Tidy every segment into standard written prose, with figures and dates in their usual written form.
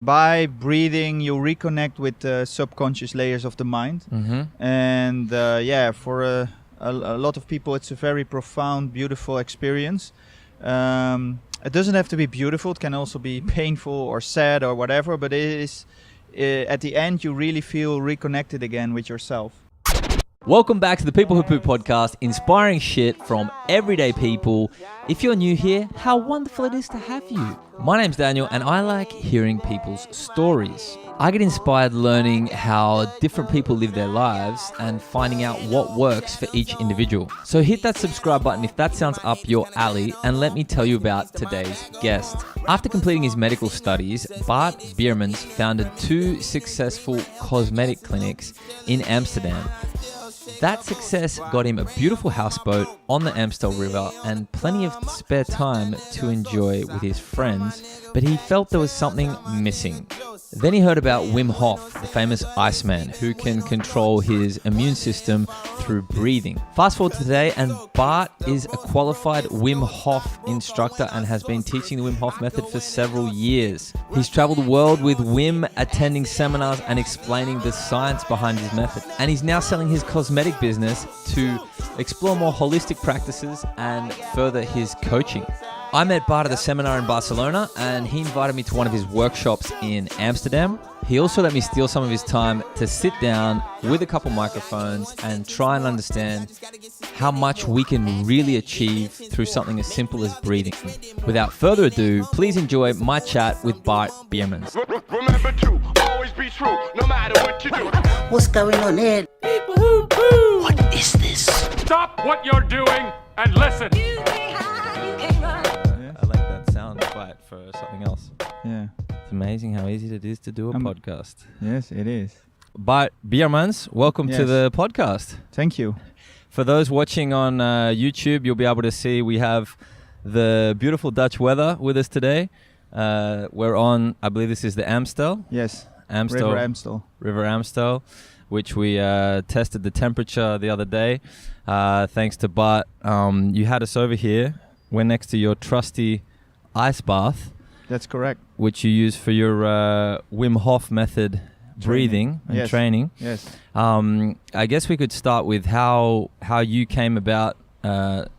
By breathing, you reconnect with the subconscious layers of the mind. And for a lot of people, it's a very profound, beautiful experience. It doesn't have to be beautiful. It can also be painful or sad or whatever. But it is at the end, you really feel reconnected again with yourself. Welcome back to the People Who Poo Podcast, inspiring shit from everyday people. If you're new here, how wonderful it is to have you. My name's Daniel, and I like hearing people's stories. I get inspired learning how different people live their lives and finding out what works for each individual. So hit that subscribe button if that sounds up your alley, and let me tell you about today's guest. After completing his medical studies, Bart Biemans founded 2 successful cosmetic clinics in Amsterdam. That success got him a beautiful houseboat on the Amstel River and plenty of spare time to enjoy with his friends, but he felt there was something missing. Then he heard about Wim Hof, the famous Iceman, who can control his immune system through breathing. Fast forward to today, and Bart is a qualified Wim Hof instructor and has been teaching the Wim Hof Method for several years. He's traveled the world with Wim, attending seminars and explaining the science behind his method. And he's now selling his cosmetic business to explore more holistic practices and further his coaching. I met Bart at a seminar in Barcelona, and he invited me to one of his workshops in Amsterdam. He also let me steal some of his time to sit down with a couple microphones and try and understand how much we can really achieve through something as simple as breathing. Without further ado, please enjoy my chat with Bart Biemans. Remember to always be true, no matter what you do. What's going on here? People who poo. What is this? Stop what you're doing and listen. I like that sound bite for something else. Yeah. It's amazing how easy it is to do a podcast. Yes, it is. Bart Biemans, welcome to Yes. the podcast. Thank you. For those watching on YouTube, you'll be able to see we have the beautiful Dutch weather with us today. We're on, I believe this is the Amstel. Yes. Amstel. River Amstel. River Amstel, which we tested the temperature the other day. Thanks to Bart. You had us over here. We're next to your trusty ice bath, That's correct. which you use for your Wim Hof Method breathing and Yes. training. Yes. I guess we could start with how you came about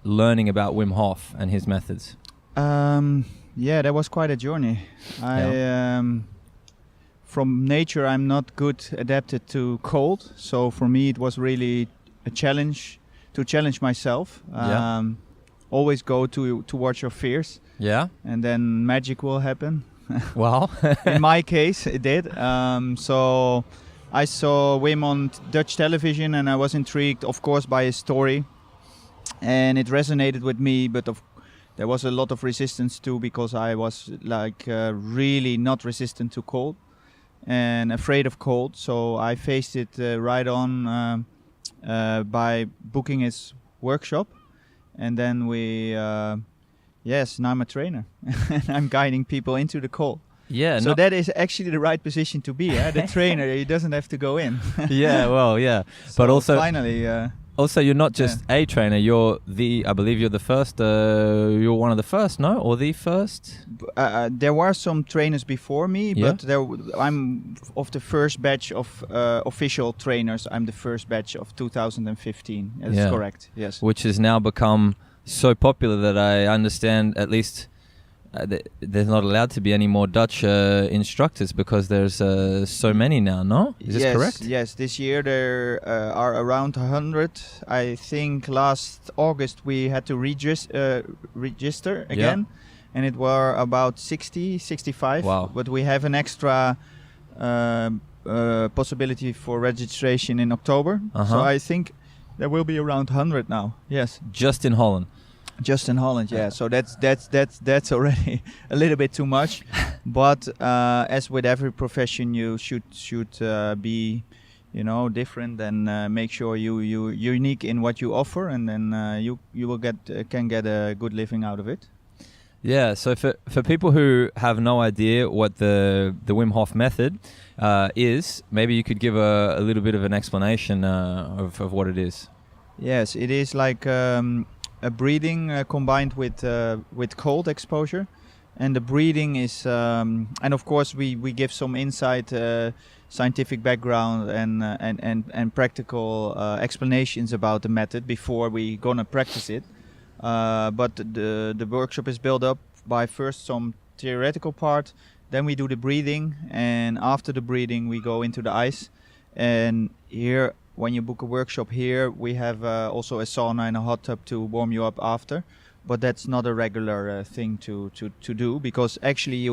learning about Wim Hof and his methods. That was quite a journey. From nature, I'm not good adapted to cold, so for me it was really a challenge to challenge myself. Always go towards your fears, Yeah. and then magic will happen. Well. In my case, it did. So I saw Wim on Dutch television, and I was intrigued, of course, by his story, and it resonated with me. But there was a lot of resistance too, because I was really not resistant to cold and afraid of cold. So I faced it right on by booking his workshop, and then now I'm a trainer and I'm guiding people into the cold. Yeah. So that is actually the right position to be, the trainer. He doesn't have to go in. Yeah. Well. Yeah. So but also, finally, also, you're not just a trainer. I believe you're the first. You're one of the first, no, or the first. there were some trainers before me, Yeah. but I'm of the first batch of official trainers. I'm the first batch of 2015. That's Yeah. correct. Yes. Which has now become so popular that I understand at least there's not allowed to be any more Dutch instructors because there's so many now, no? Is this correct? Yes, this year there are around 100. I think last August we had to register again, and it were about 60, 65. Wow. But we have an extra possibility for registration in October. So I think there will be around 100 now. Yes. Just in Holland. Just in Holland, yeah. So that's already a little bit too much, but as with every profession, you should be, different and make sure you're unique in what you offer, and then you will can get a good living out of it. Yeah. So for people who have no idea what the Wim Hof method is, maybe you could give a little bit of an explanation of what it is. Yes, it is like a breathing combined with cold exposure, And the breathing is, and of course we give some insight, scientific background and practical explanations about the method before we gonna practice it. But the workshop is built up by first some theoretical part, then we do the breathing, and after the breathing we go into the ice. And here, when you book a workshop here, we have also a sauna and a hot tub to warm you up after. But that's not a regular thing to do, because actually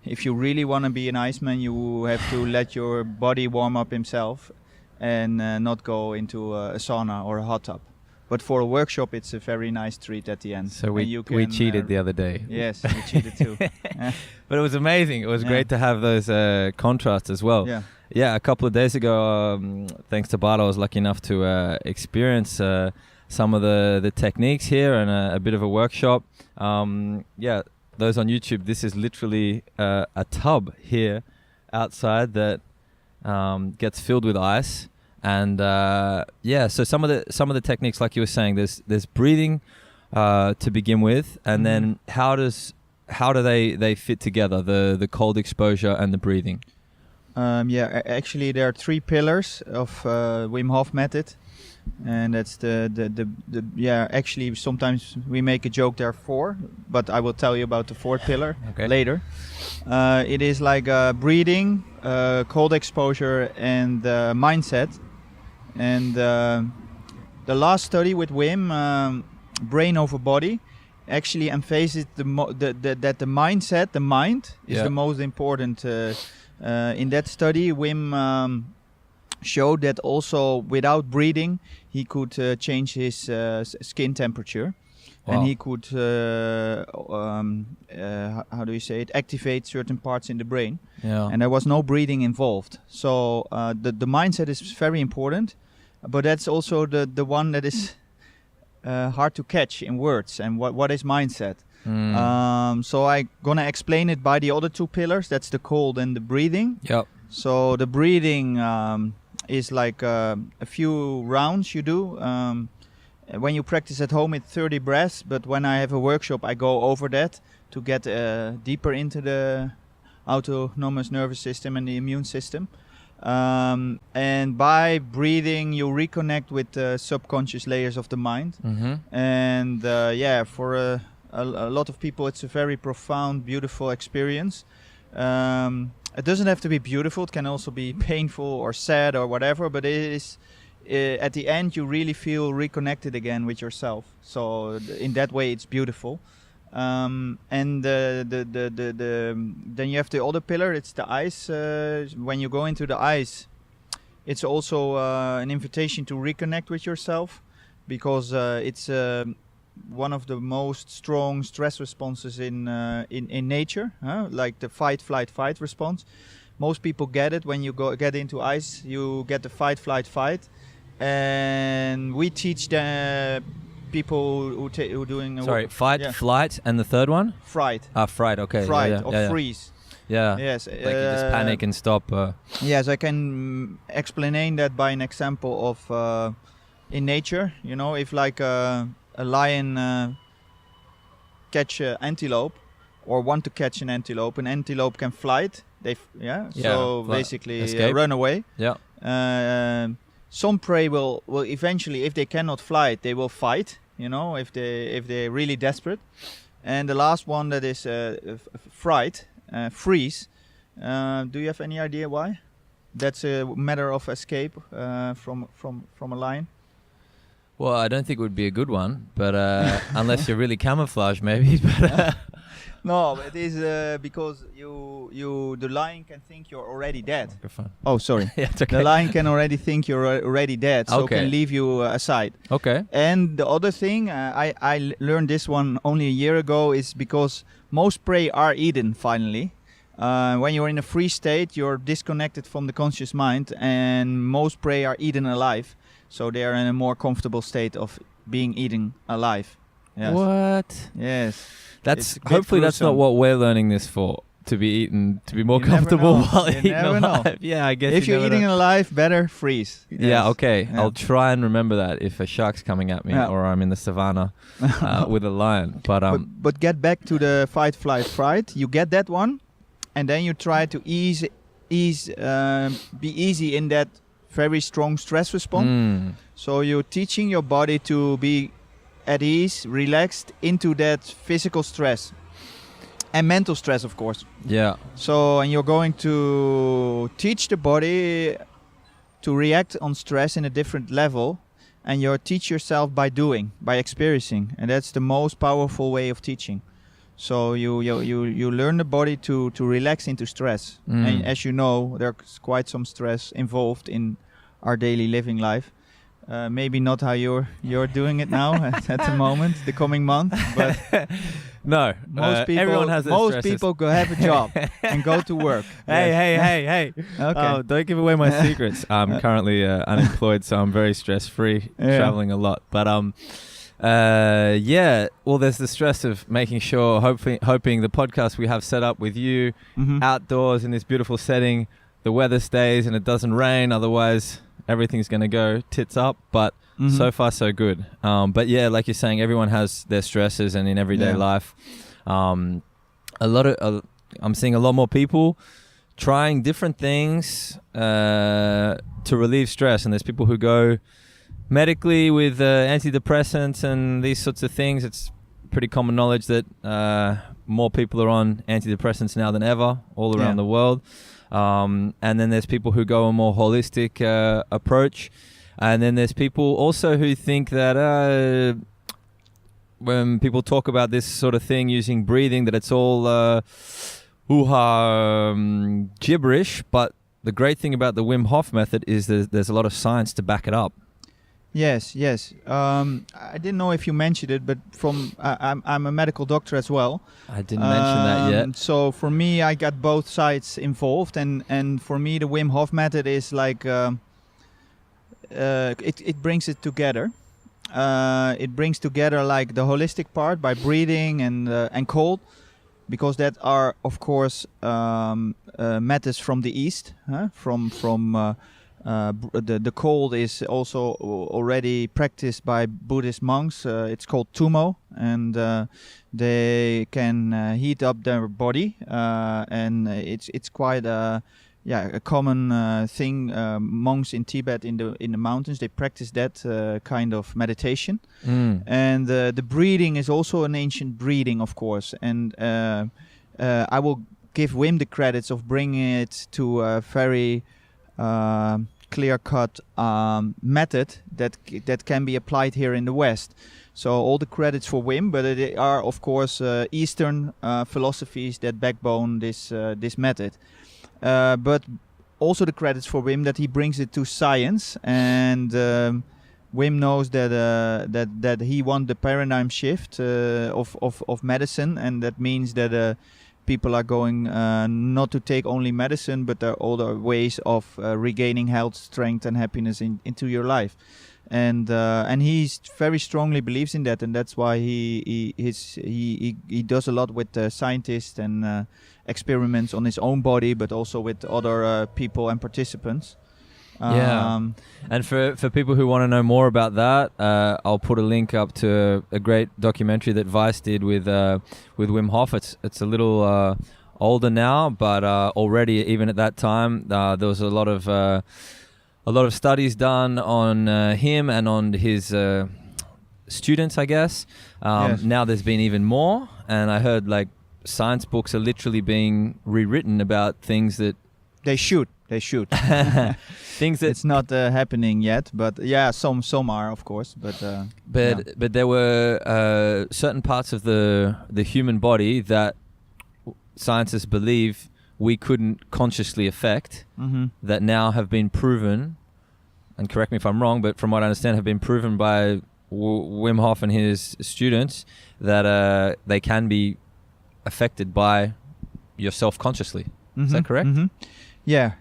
if you really want to be an Iceman, you have to let your body warm up himself and not go into a sauna or a hot tub. But for a workshop, it's a very nice treat at the end. So we cheated the other day. Yes, we cheated too. But it was amazing. It was great to have those contrasts as well. Yeah. Yeah, a couple of days ago, thanks to Bart, I was lucky enough to experience some of the techniques here and a bit of a workshop. Those on YouTube, this is literally a tub here outside that gets filled with ice. And so some of the techniques, like you were saying, there's breathing to begin with, and then how do they fit together, the cold exposure and the breathing? Actually there are 3 pillars of Wim Hof Method, and that's actually sometimes we make a joke there are 4, but I will tell you about the 4th pillar later. It is like breathing, cold exposure, and mindset. And the last study with Wim, brain over body, actually emphasizes that the mindset, the mind, is the most important. In that study, Wim showed that also without breathing, he could change his skin temperature. Wow. And he could, activate certain parts in the brain. Yeah. And there was no breathing involved. So the mindset is very important, but that's also the one that is hard to catch in words. And what is mindset? So I'm gonna explain it by the other 2 pillars. That's the cold and the breathing. Yep. So the breathing is like a few rounds you do. When you practice at home, it's 30 breaths, but when I have a workshop, I go over that to get deeper into the autonomous nervous system and the immune system. And by breathing, you reconnect with the subconscious layers of the mind. And for a lot of people, it's a very profound, beautiful experience. It doesn't have to be beautiful. It can also be painful or sad or whatever, but it is... at the end, you really feel reconnected again with yourself. So in that way, it's beautiful. And then you have the other pillar. It's the ice. When you go into the ice, it's also an invitation to reconnect with yourself, because it's one of the most strong stress responses in nature, like the fight, flight, fight response. Most people get it when you get into ice. You get the fight, flight, fight. And we teach the people who doing fight, flight, and the third one? Fright. Fright, okay. Fright or freeze. Yeah. Yes. Like you just panic and stop. Yes, I can explain that by an example of in nature. You know, if like a lion catch an antelope or want to catch an antelope can flight. So basically run away. Yeah. Some prey will eventually, if they cannot fly, they will fight. You know, if they're really desperate. And the last one that is fright, freeze. Do you have any idea why? That's a matter of escape from a lion. Well, I don't think it would be a good one, but unless you're really camouflaged, maybe. But no, it is because the lion can think you're already dead. Oh, sorry. Yeah, it's okay. The lion can already think you're already dead, so can leave you aside. Okay. And the other thing, I learned this one only a year ago, is because most prey are eaten finally. When you're in a free state, you're disconnected from the conscious mind, and most prey are eaten alive. So they are in a more comfortable state of being eaten alive. Yes. What? Yes. That's hopefully that's not what we're learning this for. to be more You never comfortable know. while You eating never know. alive. Yeah, I guess If you're never eating know. alive, better freeze. Yeah, Yes. okay. Yeah. I'll try and remember that if a shark's coming at me Yeah. or I'm in the savannah with a lion. But But get back to the fight, flight, fright. You get that one, and then you try to be easy in that very strong stress response. So you're teaching your body to be at ease, relaxed into that physical stress and mental stress, of course. yeah. So, and you're going to teach the body to react on stress in a different level, and you teach yourself by doing, by experiencing, and that's the most powerful way of teaching. So you learn the body to relax into stress, and as you know, there's quite some stress involved in our daily living life. Maybe not how you're doing it now at the moment, the coming month, but No, most people everyone has their most stresses. people go have a job and go to work. Yes. Hey. Okay. Oh, don't give away my secrets. I'm currently unemployed, so I'm very stress-free, Yeah. traveling a lot. But yeah. Well, there's the stress of making sure, hoping the podcast we have set up with you Mhm. outdoors in this beautiful setting, the weather stays and it doesn't rain. Otherwise, everything's gonna go tits up. But Mhm. so far, so good. But yeah, like you're saying, everyone has their stresses, and in everyday Yeah. life, I'm seeing a lot more people trying different things to relieve stress. And there's people who go medically with antidepressants and these sorts of things. It's pretty common knowledge that more people are on antidepressants now than ever all around Yeah. the world. And then there's people who go a more holistic approach. And then there's people also who think that when people talk about this sort of thing using breathing, that it's all gibberish. But the great thing about the Wim Hof method is there's a lot of science to back it up. Yes. I didn't know if you mentioned it, but I'm a medical doctor as well. I didn't mention that yet. So for me, I got both sides involved, and for me, the Wim Hof method is like it brings it together. It brings together like the holistic part by breathing and cold, because that are of course methods from the East, the cold is also already practiced by Buddhist monks. It's called tumo, and they can heat up their body, and it's quite a common thing. Monks in Tibet in the mountains, they practice that kind of meditation. And the breathing is also an ancient breathing, of course, and I will give Wim the credits of bringing it to a very clear-cut method that can be applied here in the West. So all the credits for Wim, but they are of course Eastern philosophies that backbone this method. But also the credits for Wim that he brings it to science, and Wim knows that he wants the paradigm shift of medicine, and that means that people are going not to take only medicine, but there are other ways of regaining health, strength, and happiness into your life. And he very strongly believes in that, and that's why he does a lot with scientists and experiments on his own body, but also with other people and participants. And for people who want to know more about that, I'll put a link up to a great documentary that Vice did with Wim Hof. It's a little older now, but already even at that time there was a lot of studies done on him and on his students, I guess. Yes. Now there's been even more, and I heard like science books are literally being rewritten about things that They should. things that It's not happening yet, but yeah, some are, of course. But there were certain parts of the human body that scientists believe we couldn't consciously affect, that now have been proven, and correct me if I'm wrong, but from what I understand, have been proven by Wim Hof and his students that they can be affected by yourself consciously. Is that correct? Yeah.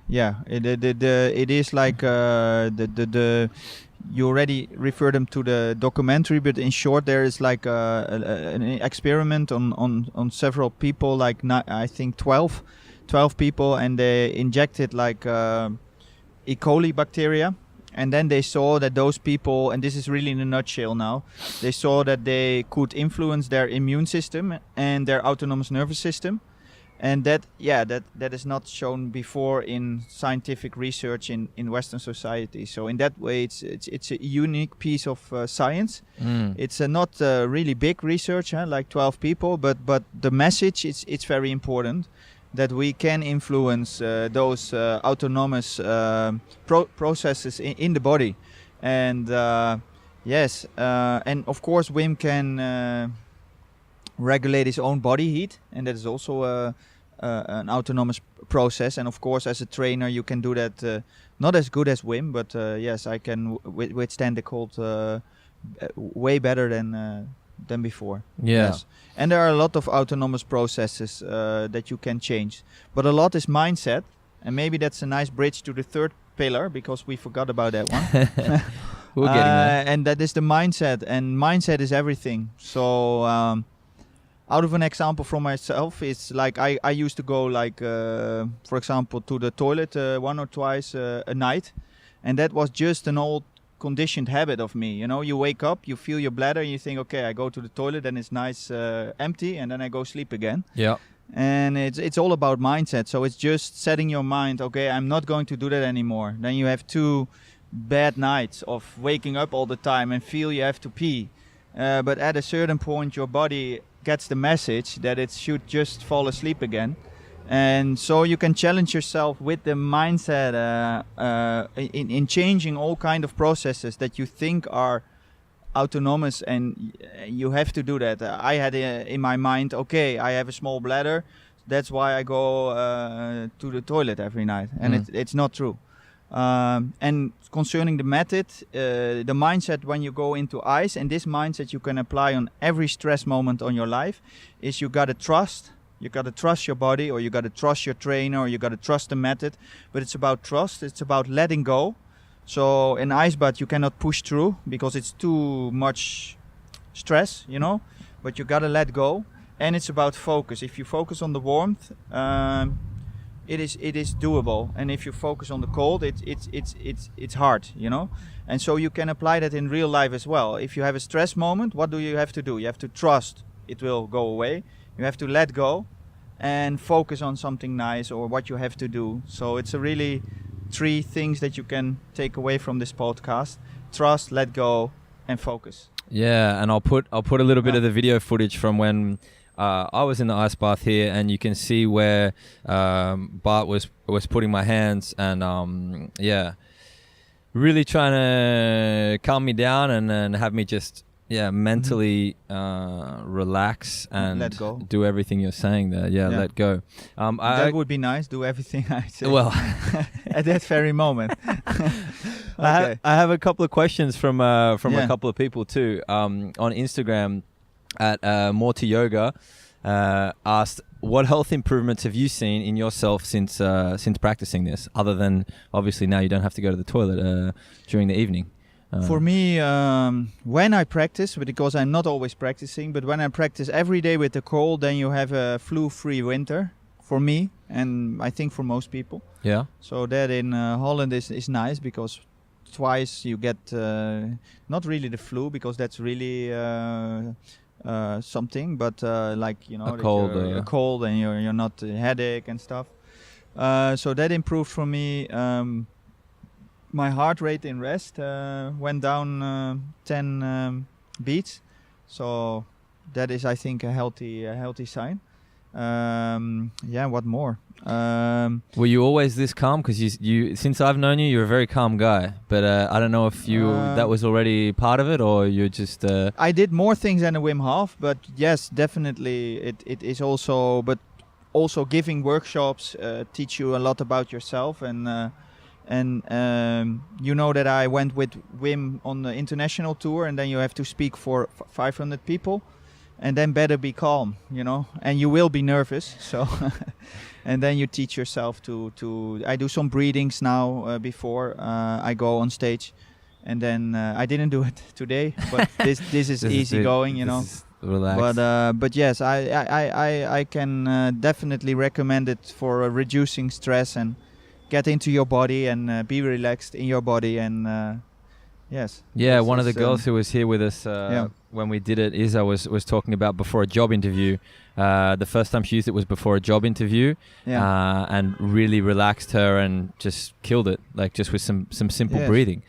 It is like you already refer them to the documentary, but in short, there is like an experiment on several people, like I think 12 people, and they injected like E. coli bacteria, and then they saw that those people, and this is really in a nutshell now, they saw that they could influence their immune system and their autonomous nervous system. And that is not shown before in scientific research in Western society. So in that way, it's a unique piece of science. It's not really big research, like 12 people, but the message it's very important that we can influence those autonomous processes in the body. And and of course Wim can regulate his own body heat, and that is also an autonomous process. And of course, as a trainer, you can do that not as good as Wim, but yes, I can withstand the cold way better than before. Yeah. Yes. And there are a lot of autonomous processes that you can change, but a lot is mindset, and maybe that's a nice bridge to the third pillar, because we forgot about that one. We're getting there. And that is the mindset, and mindset is everything. So out of an example from myself, it's like I used to go like for example to the toilet 1 or twice a night, and that was just an old conditioned habit of me. You know, you wake up, you feel your bladder, you think, okay, I go to the toilet and it's nice empty, and then I go sleep again. Yeah. And it's all about mindset. So it's just setting your mind, okay, I'm not going to do that anymore. Then you have 2 bad nights of waking up all the time and feel you have to pee, but at a certain point your body gets the message that it should just fall asleep again. And so you can challenge yourself with the mindset in changing all kind of processes that you think are autonomous, and you have to do that. I had in my mind, okay, I have a small bladder, that's why I go to the toilet every night, and it's not true. And concerning the method, the mindset when you go into ice, and this mindset you can apply on every stress moment on your life, is you gotta trust. You gotta trust your body, or you gotta trust your trainer, or you gotta trust the method. But it's about trust. It's about letting go. So in ice bath you cannot push through because it's too much stress, you know. But you gotta let go, and it's about focus. If you focus on the warmth, it is doable, and if you focus on the cold, it's hard, you know. And so you can apply that in real life as well. If you have a stress moment, what do you have to do? You have to trust it will go away. You have to let go and focus on something nice or what you have to do. So it's a really 3 things that you can take away from this podcast: trust, let go, and focus. Yeah, and I'll put a little bit of the video footage from when I was in the ice bath here, and you can see where Bart was putting my hands, and really trying to calm me down and have me just mentally relax and let go. Do everything you're saying there. Let go. That would be nice. Do everything I say. Well, at that very moment. Okay. I have a couple of questions from a couple of people too. On Instagram, at More to Yoga, asked, what health improvements have you seen in yourself since practicing this, other than obviously now you don't have to go to the toilet during the evening? For me, when I practice, because I'm not always practicing, but when I practice every day with the cold, then you have a flu-free winter for me, and I think for most people. Yeah. So that in Holland is nice, because twice you get not really the flu, because that's really something, but like, you know, a cold, and you're not a headache and stuff. So that improved for me. My heart rate in rest went down 10 beats, so that is, I think, a healthy sign. What more? Were you always this calm? Because you since I've known you, you're a very calm guy. But I don't know if that was already part of it, or you're just. I did more things than a Wim Hof, but yes, definitely it is also. But also giving workshops teach you a lot about yourself, and you know that I went with Wim on the international tour, and then you have to speak for 500 people. And then better be calm, you know, and you will be nervous. So, and then you teach yourself to. I do some breathings now before I go on stage, and then I didn't do it today, but this is easy going, you know. Relax. But yes, I can definitely recommend it for reducing stress and get into your body and be relaxed in your body and yes. Yeah, one of the girls who was here with us when we did it, Isa was talking about before a job interview. The first time she used it was before a job interview, and really relaxed her and just killed it, like just with some simple breathing,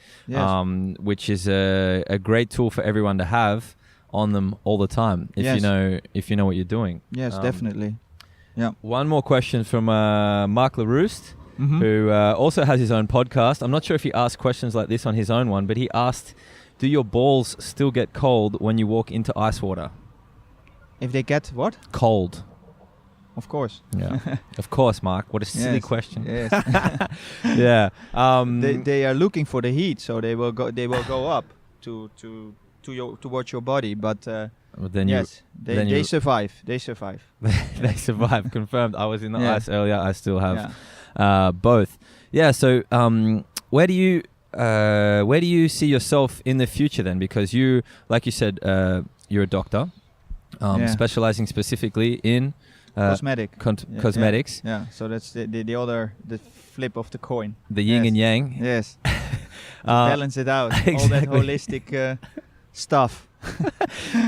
which is a great tool for everyone to have on them all the time if you know what you're doing. Yes, definitely. Yeah. One more question from Mark LaRouste, who also has his own podcast. I'm not sure if he asked questions like this on his own one, but he asked, do your balls still get cold when you walk into ice water? If they get what? Cold. Of course. Yeah. Of course, Mark. What a silly question. Yes. Yeah. They are looking for the heat, so they will go up towards your body, but then they survive. They survive. They survive. Confirmed. I was in the ice earlier. I still have both. Yeah. So where do you see yourself in the future then? Because you, like you said, you're a doctor, specializing specifically in cosmetics. Yeah. So that's the flip of the coin. The yin and yang. Yes. Balance it out. Exactly. All that holistic stuff.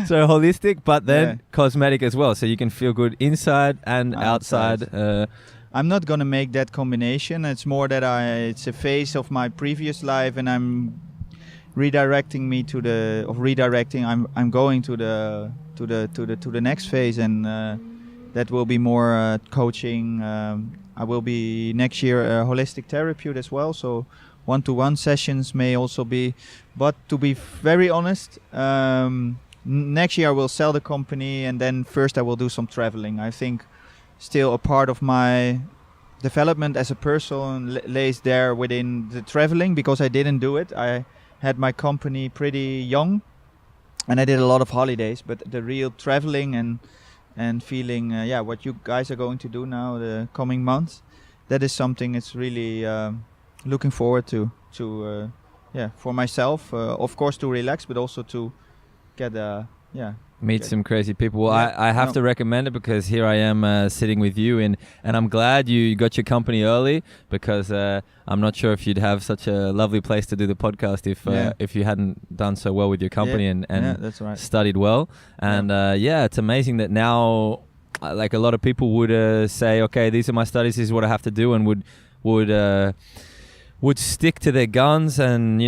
So holistic, but then cosmetic as well. So you can feel good inside and outside. I'm not gonna make that combination. It's more that it's a phase of my previous life, and I'm redirecting. I'm going to the next phase, and that will be more coaching. I will be next year a holistic therapist as well. So one-to-one sessions may also be. But to be very honest, next year I will sell the company, and then first I will do some traveling. I think still a part of my development as a person lays there within the traveling, because I didn't do it. I had my company pretty young, and I did a lot of holidays. But the real traveling and feeling, what you guys are going to do now the coming months, that is something it's really looking forward to for myself, of course, to relax, but also to get meet some crazy people. Well, I have to recommend it, because here I am sitting with you, and I'm glad you got your company early, because I'm not sure if you'd have such a lovely place to do the podcast if you hadn't done so well with your company and that's right. studied well. And it's amazing that now, like, a lot of people would say, okay, these are my studies, this is what I have to do, and would stick to their guns. And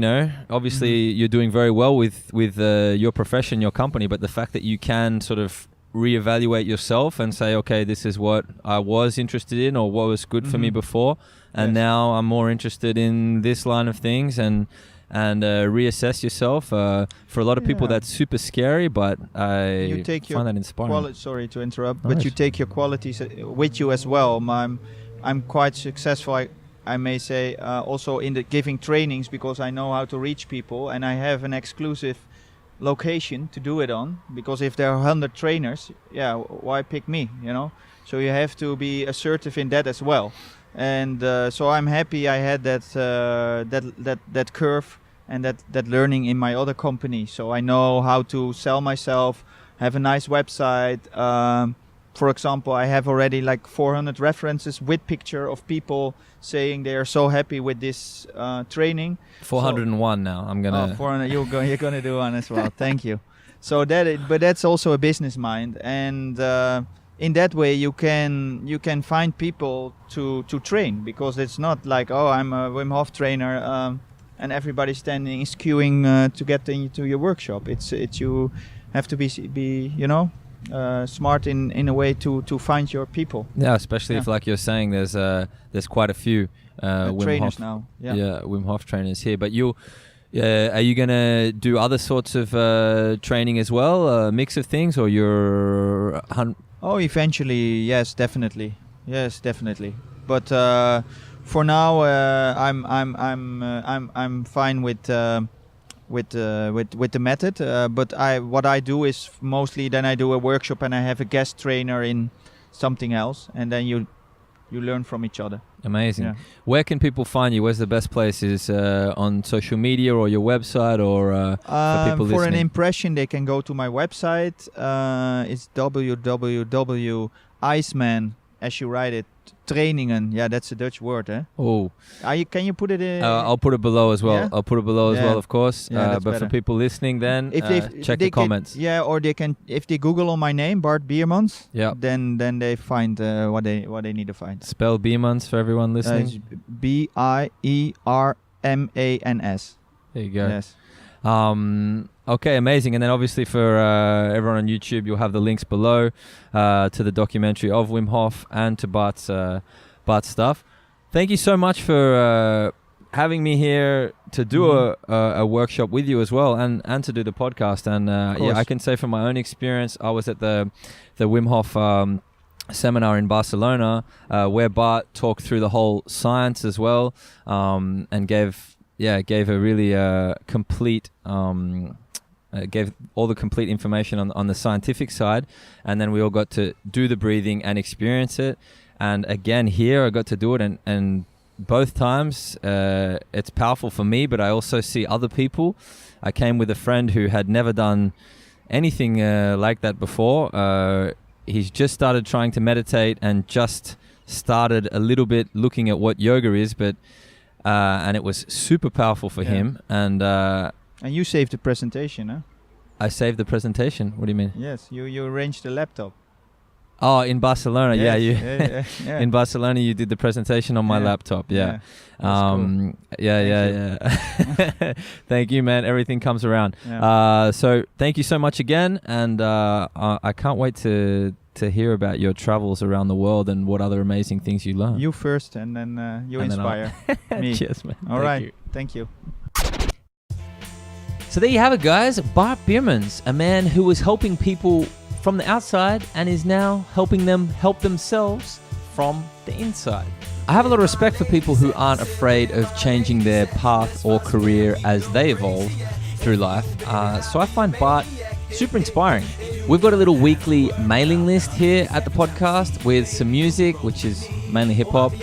obviously you're doing very well with your profession, your company, but the fact that you can sort of reevaluate yourself and say, okay, this is what I was interested in, or what was good for me before, and now I'm more interested in this line of things, and reassess yourself. For a lot of people that's super scary, but I find that inspiring. Sorry to interrupt, but you take your qualities with you as well. I'm quite successful, I may say, also in the giving trainings, because I know how to reach people, and I have an exclusive location to do it on, because if there are 100 trainers, why pick me, So you have to be assertive in that as well. And so I'm happy I had that curve and that learning in my other company. So I know how to sell myself, have a nice website. For example, I have already like 400 references with picture of people saying they are so happy with this training. 401 now. I'm gonna. 400. You're gonna do one as well. Thank you. So but that's also a business mind, and in that way you can find people to train, because it's not like, oh, I'm a Wim Hof trainer and everybody's standing is queuing to get into your workshop. It's you have to be smart in a way to find your people. Yeah, especially if, like you're saying, there's quite a few Wim trainers Hof, now. Yeah, Wim Hof trainers here. But are you gonna do other sorts of training as well, a mix of things, or you're? Eventually, yes, definitely. But for now, I'm fine with the method. But what I do is mostly then I do a workshop and I have a guest trainer in something else, and then you you learn from each other. Amazing. Yeah. Where can people find you? Where's the best places? On social media or your website, or for people For an listening? impression, they can go to my website. It's www.iceman, as you write it, trainingen. Yeah, that's a Dutch word, eh? Oh, Can you put it in? I'll put it below as well. Yeah? I'll put it below as Yeah. well, of course. Yeah, that's but for better. people listening, then If check they the comments. or they can, if they Google on my name, Bart Biemans, Yeah. then they find what they need to find. Spell Biemans for everyone It's listening. BIERMANS. There you go. Yes. Okay, amazing. And then obviously for everyone on YouTube, you'll have the links below to the documentary of Wim Hof and to Bart's stuff. Thank you so much for having me here to do a workshop with you as well, and to do the podcast. And yeah, I can say from my own experience, I was at the Wim Hof seminar in Barcelona where Bart talked through the whole science as well, and gave a really complete gave all the complete information on the scientific side, and then we all got to do the breathing and experience it. And again, here I got to do it, and both times it's powerful for me, but I also see other people. I came with a friend who had never done anything like that before. He's just started trying to meditate and just started a little bit looking at what yoga is, but and it was super powerful for him. And you saved the presentation, huh? I saved the presentation. What do you mean? Yes, you arranged the laptop. Oh, in Barcelona, Yes, yeah. yeah. In Barcelona, you did the presentation on my laptop, yeah. Cool. Yeah. Thank you, man. Everything comes around. Yeah. So thank you so much again, and I can't wait to hear about your travels around the world and what other amazing things you learn. You first, and then you And then inspire me. Cheers, man. All Thank right. you. Thank you. So there you have it, guys. Bart Biemans, a man who was helping people from the outside and is now helping them help themselves from the inside. I have a lot of respect for people who aren't afraid of changing their path or career as they evolve through life. So I find Bart super inspiring. We've got a little weekly mailing list here at the podcast with some music, which is mainly hip-hop,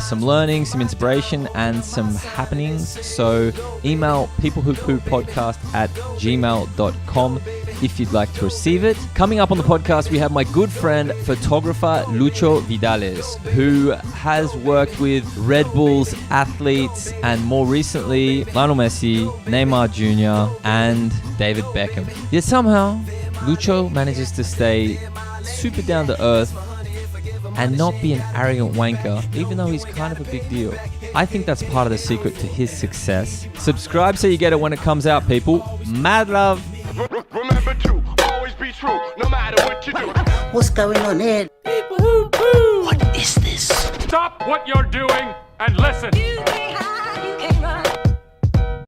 some learning, some inspiration, and some happenings. So email peoplewhopoopodcast@gmail.com if you'd like to receive it. Coming up on the podcast, we have my good friend, photographer Lucho Vidales, who has worked with Red Bulls athletes and more recently Lionel Messi, Neymar Jr. and David Beckham. Yet somehow, Lucho manages to stay super down to earth and not be an arrogant wanker, even though he's kind of a big deal. I think that's part of the secret to his success. Subscribe so you get it when it comes out, people. Mad love. Remember to always be true, no matter what you do. What's going on here? People who poo. What is this? Stop what you're doing and listen. You say hi.